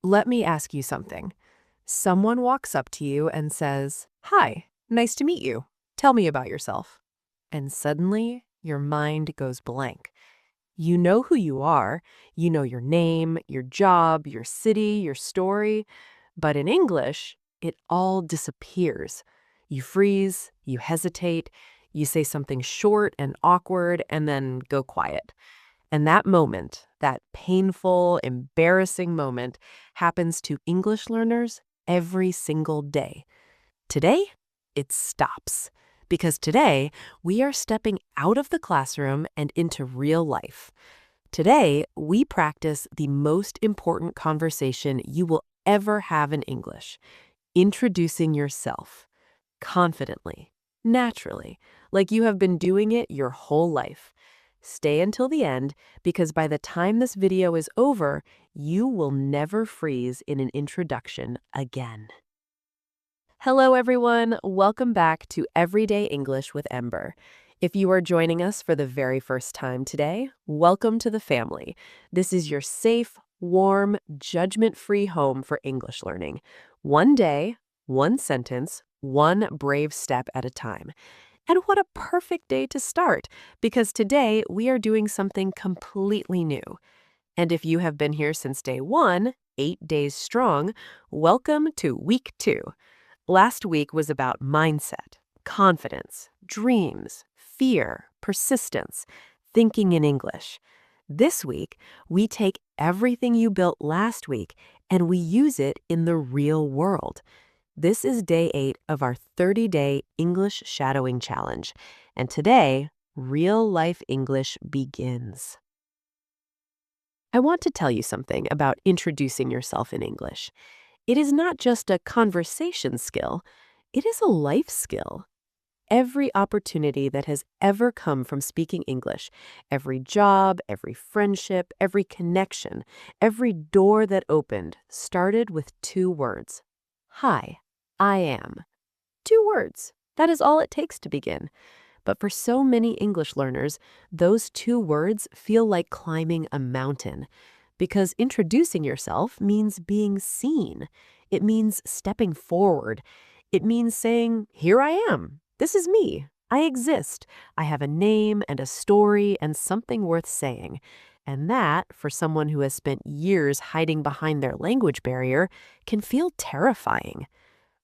Let me ask you something. Someone walks up to you and says, "Hi, nice to meet you. Tell me about yourself." And suddenly, your mind goes blank. You know who you are, you know your name, your job, your city, your story, but in English, it all disappears. You freeze, you hesitate, you say something short and awkward, and then go quiet. And that moment, that painful, embarrassing moment, happens to English learners every single day. Today, it stops. Because today, we are stepping out of the classroom and into real life. Today, we practice the most important conversation you will ever have in English, introducing yourself confidently, naturally, like you have been doing it your whole life. Stay until the end because by the time this video is over, you will never freeze in an introduction again. Hello, everyone. Welcome back to Everyday English with Ember. If you are joining us for the very first time today, welcome to the family. This is your safe, warm, judgment-free home for English learning. One day, one sentence, one brave step at a time. And what a perfect day to start, because today we are doing something completely new. And if you have been here since day one, 8 days strong, welcome to week 2. Last week was about mindset, confidence, dreams, fear, persistence, thinking in English. This week, we take everything you built last week and we use it in the real world. This is day 8 of our 30-day English shadowing challenge. And today, real-life English begins. I want to tell you something about introducing yourself in English. It is not just a conversation skill, it is a life skill. Every opportunity that has ever come from speaking English, every job, every friendship, every connection, every door that opened started with 2 words. Hi, I am. 2 words. That is all it takes to begin. But for so many English learners, those 2 words feel like climbing a mountain. Because introducing yourself means being seen. It means stepping forward. It means saying, "Here I am. This is me. I exist. I have a name and a story and something worth saying." And that, for someone who has spent years hiding behind their language barrier, can feel terrifying.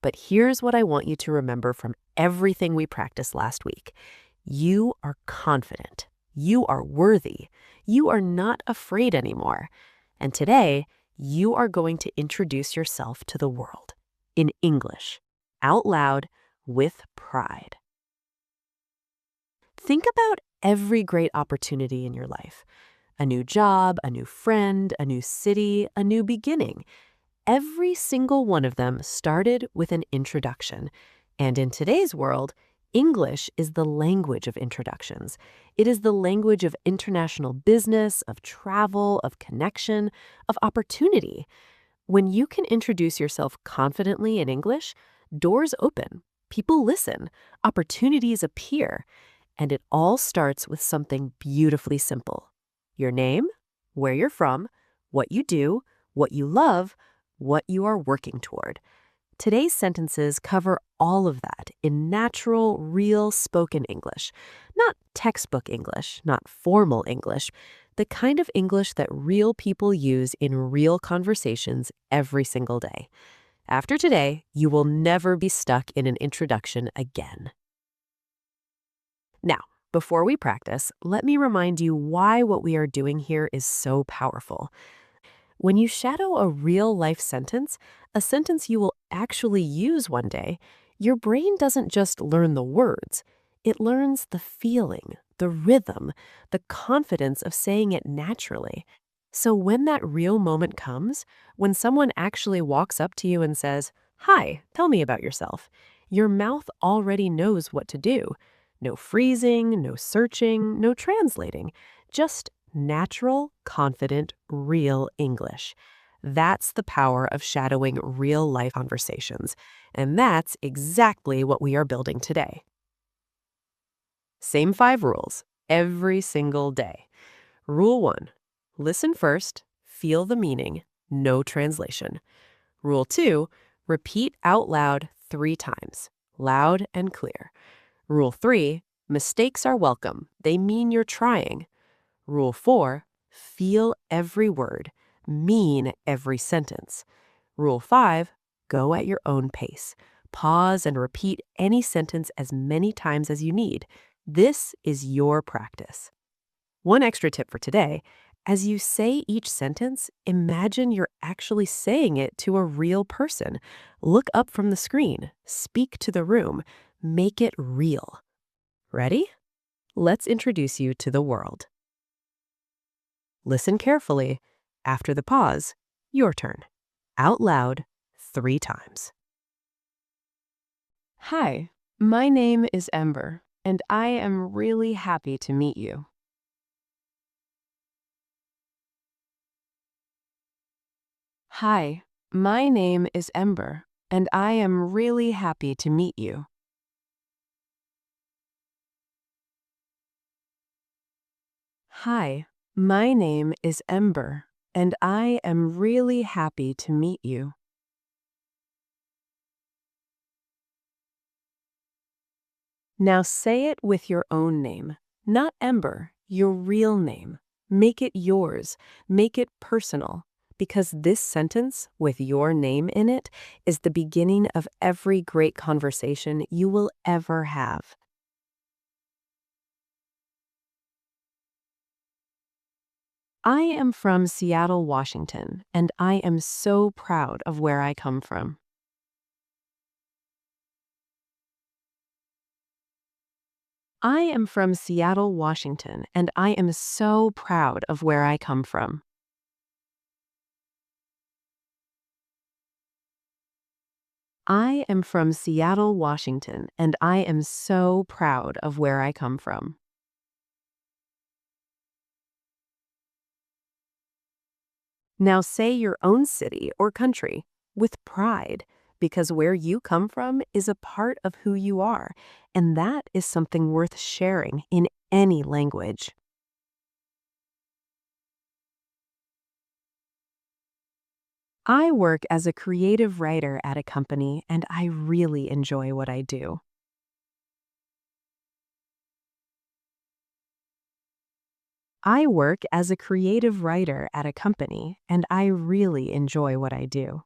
But here's what I want you to remember from everything we practiced last week. You are confident. You are worthy. You are not afraid anymore. And today, you are going to introduce yourself to the world in English, out loud, with pride. Think about every great opportunity in your life. A new job, a new friend, a new city, a new beginning. Every single one of them started with an introduction. And in today's world, English is the language of introductions. It is the language of international business, of travel, of connection, of opportunity. When you can introduce yourself confidently in English, doors open, people listen, opportunities appear, and it all starts with something beautifully simple. Your name, where you're from, what you do, what you love, what you are working toward. Today's sentences cover all of that in natural, real spoken English. Not textbook English, not formal English, the kind of English that real people use in real conversations every single day. After today, you will never be stuck in an introduction again. Now, before we practice, let me remind you why what we are doing here is so powerful. When you shadow a real-life sentence, a sentence you will actually use one day, your brain doesn't just learn the words. It learns the feeling, the rhythm, the confidence of saying it naturally. So when that real moment comes, when someone actually walks up to you and says, "Hi, tell me about yourself," your mouth already knows what to do. No freezing, no searching, no translating. Just natural, confident, real English. That's the power of shadowing real-life conversations. And that's exactly what we are building today. Same 5 rules, every single day. Rule 1, listen first, feel the meaning, no translation. Rule 2, repeat out loud 3 times, loud and clear. Rule 3, mistakes are welcome. They mean you're trying. Rule 4, feel every word, mean every sentence. Rule 5, go at your own pace. Pause and repeat any sentence as many times as you need. This is your practice. One extra tip for today, as you say each sentence, imagine you're actually saying it to a real person. Look up from the screen, speak to the room, make it real. Ready? Let's introduce you to the world. Listen carefully. After the pause, your turn. Out loud 3 times. Hi, my name is Ember, and I am really happy to meet you. Hi, my name is Ember, and I am really happy to meet you. Hi, my name is Ember, and I am really happy to meet you. Now say it with your own name, not Ember, your real name. Make it yours, make it personal, because this sentence with your name in it is the beginning of every great conversation you will ever have. I am from Seattle, Washington, and I am so proud of where I come from. I am from Seattle, Washington, and I am so proud of where I come from. I am from Seattle, Washington, and I am so proud of where I come from. Now say your own city or country with pride, because where you come from is a part of who you are, and that is something worth sharing in any language. I work as a creative writer at a company, and I really enjoy what I do. I work as a creative writer at a company, and I really enjoy what I do.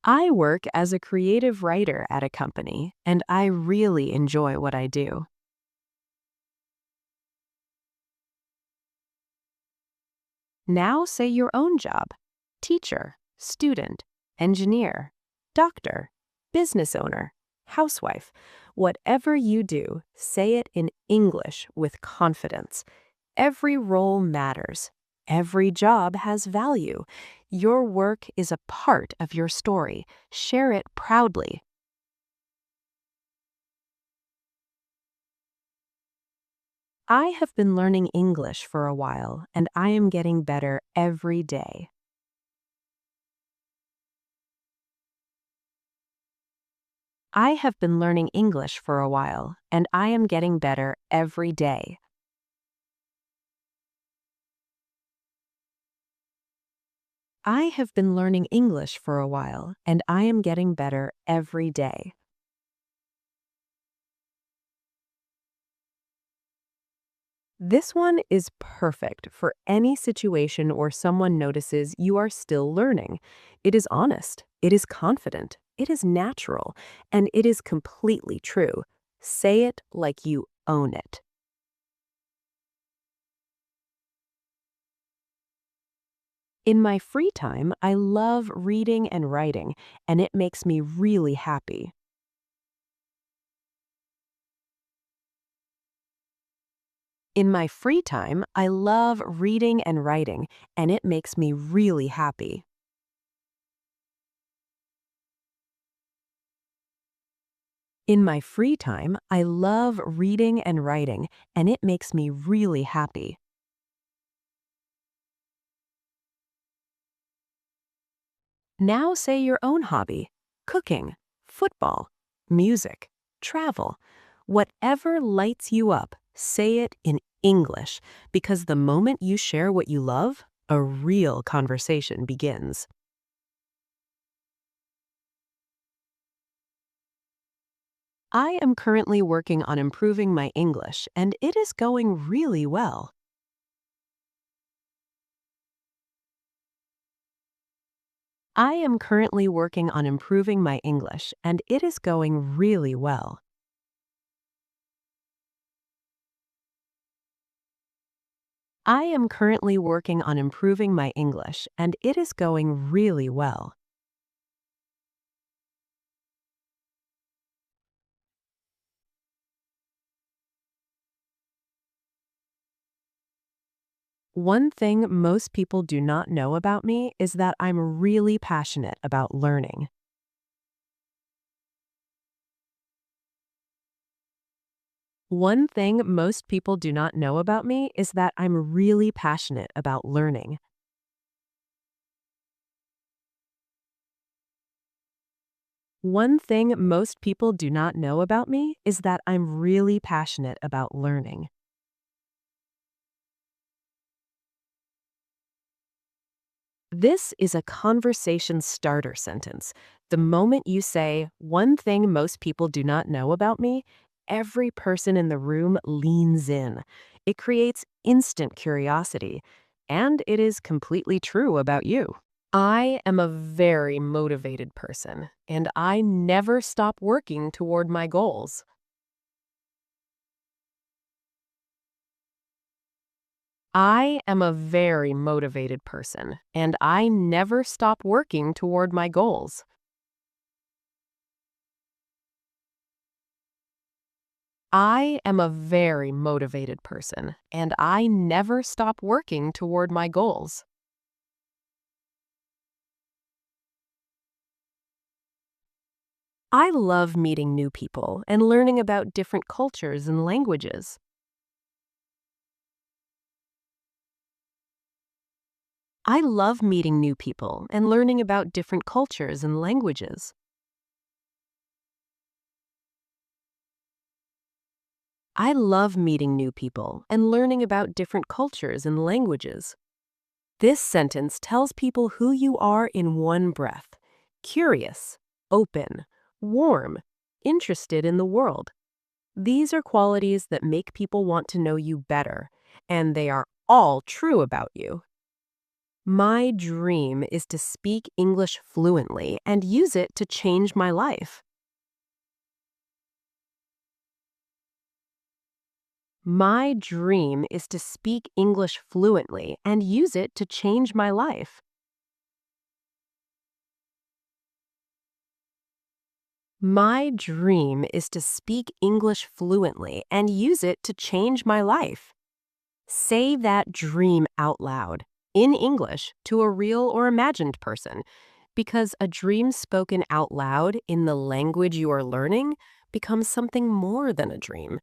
I work as a creative writer at a company, and I really enjoy what I do. Now say your own job: teacher, student, engineer, doctor, business owner, housewife. Whatever you do, say it in English with confidence. Every role matters. Every job has value. Your work is a part of your story. Share it proudly. I have been learning English for a while, and I am getting better every day. I have been learning English for a while, and I am getting better every day. I have been learning English for a while, and I am getting better every day. This one is perfect for any situation where someone notices you are still learning. It is honest, it is confident, it is natural, and it is completely true. Say it like you own it. In my free time, I love reading and writing, and it makes me really happy. In my free time, I love reading and writing, and it makes me really happy. In my free time, I love reading and writing, and it makes me really happy. Now say your own hobby: cooking, football, music, travel. Whatever lights you up, Say it in English, because the moment you share what you love, a real conversation begins. I am currently working on improving my English, and it is going really well. I am currently working on improving my English, and it is going really well. I am currently working on improving my English, and it is going really well. One thing most people do not know about me is that I'm really passionate about learning. One thing most people do not know about me is that I'm really passionate about learning. One thing most people do not know about me is that I'm really passionate about learning. This is a conversation starter sentence. The moment you say, one thing most people do not know about me, every person in the room leans in. It creates instant curiosity, and it is completely true about you. I am a very motivated person, and I never stop working toward my goals. I am a very motivated person, and I never stop working toward my goals. I am a very motivated person, and I never stop working toward my goals. I love meeting new people and learning about different cultures and languages. I love meeting new people and learning about different cultures and languages. I love meeting new people and learning about different cultures and languages. This sentence tells people who you are in one breath: curious, open, warm, interested in the world. These are qualities that make people want to know you better, and they are all true about you. My dream is to speak English fluently and use it to change my life. My dream is to speak English fluently and use it to change my life. My dream is to speak English fluently and use it to change my life. Say that dream out loud, in English, to a real or imagined person, because a dream spoken out loud in the language you are learning becomes something more than a dream.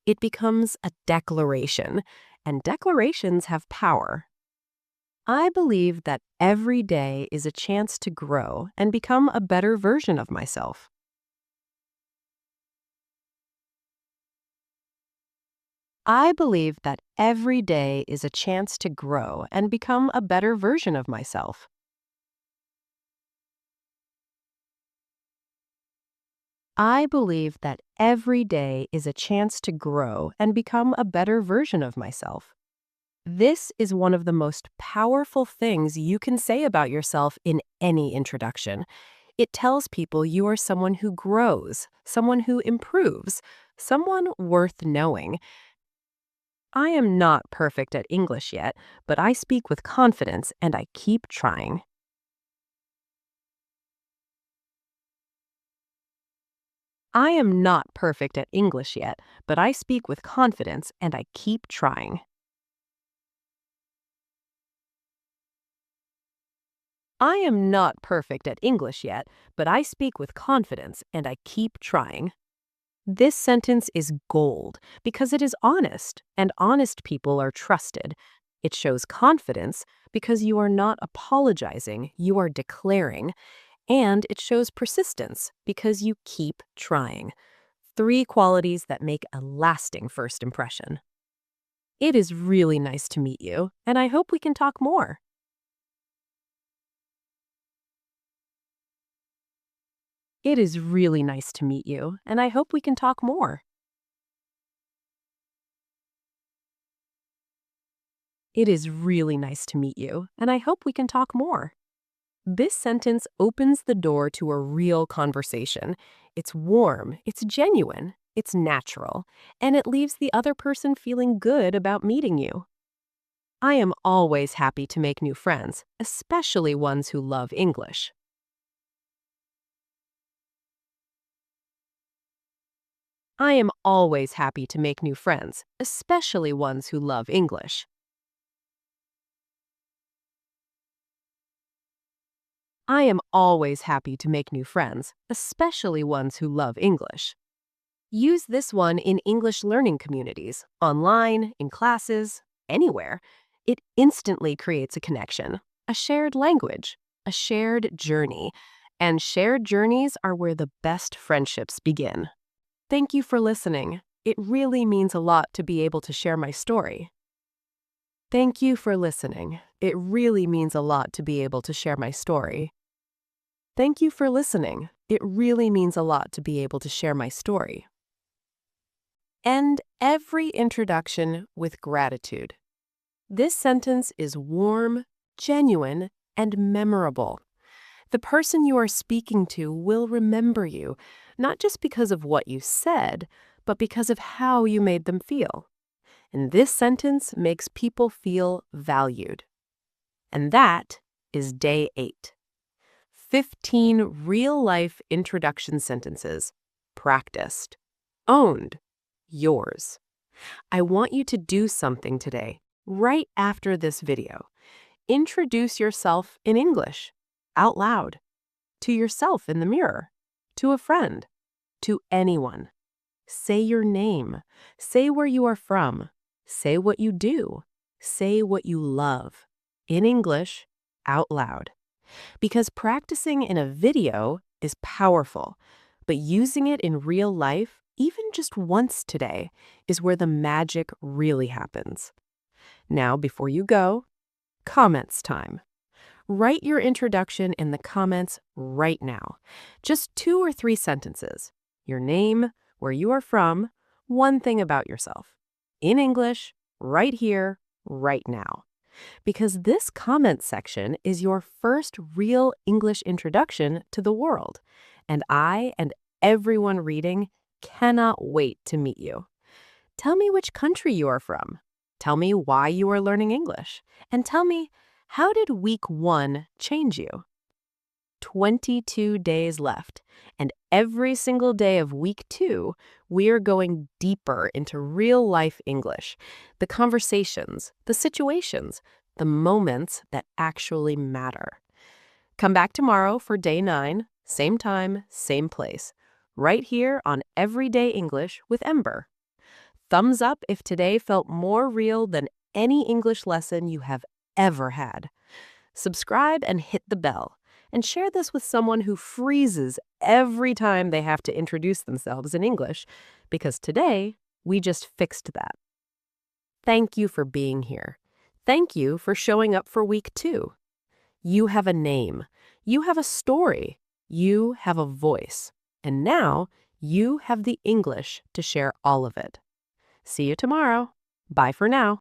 It becomes a declaration, and declarations have power. I believe that every day is a chance to grow and become a better version of myself. I believe that every day is a chance to grow and become a better version of myself. I believe that every day is a chance to grow and become a better version of myself. This is one of the most powerful things you can say about yourself in any introduction. It tells people you are someone who grows, someone who improves, someone worth knowing. I am not perfect at English yet, but I speak with confidence and I keep trying. I am not perfect at English yet, but I speak with confidence and I keep trying. I am not perfect at English yet, but I speak with confidence and I keep trying. This sentence is gold because it is honest, and honest people are trusted. It shows confidence because you are not apologizing, you are declaring. And it shows persistence because you keep trying. 3 qualities that make a lasting first impression. It is really nice to meet you, and I hope we can talk more. It is really nice to meet you, and I hope we can talk more. It is really nice to meet you, and I hope we can talk more. This sentence opens the door to a real conversation. It's warm, it's genuine, it's natural, and it leaves the other person feeling good about meeting you. I am always happy to make new friends, especially ones who love English. I am always happy to make new friends, especially ones who love English. I am always happy to make new friends, especially ones who love English. Use this one in English learning communities, online, in classes, anywhere. It instantly creates a connection, a shared language, a shared journey. And shared journeys are where the best friendships begin. Thank you for listening. It really means a lot to be able to share my story. Thank you for listening. It really means a lot to be able to share my story. Thank you for listening. It really means a lot to be able to share my story. End every introduction with gratitude. This sentence is warm, genuine, and memorable. The person you are speaking to will remember you, not just because of what you said, but because of how you made them feel. And this sentence makes people feel valued. And that is day 8. 15 real-life introduction sentences. Practiced. Owned. Yours. I want you to do something today, right after this video. Introduce yourself in English, out loud, to yourself in the mirror, to a friend, to anyone. Say your name. Say where you are from. Say what you do. Say what you love. In English, out loud. Because practicing in a video is powerful, but using it in real life, even just once today, is where the magic really happens. Now, before you go, comments time. Write your introduction in the comments right now. Just 2 or 3 sentences. Your name, where you are from, one thing about yourself. In English, right here, right now. Because this comment section is your first real English introduction to the world. And I and everyone reading cannot wait to meet you. Tell me which country you are from. Tell me why you are learning English. And tell me, how did week 1 change you? 22 days left, and every single day of week 2, we're going deeper into real-life English, the conversations, the situations, the moments that actually matter. Come back tomorrow for day 9, same time, same place, right here on Everyday English with Ember. Thumbs up if today felt more real than any English lesson you have ever had. Subscribe and hit the bell. And share this with someone who freezes every time they have to introduce themselves in English, because today, we just fixed that. Thank you for being here. Thank you for showing up for week 2. You have a name. You have a story. You have a voice. And now, you have the English to share all of it. See you tomorrow. Bye for now.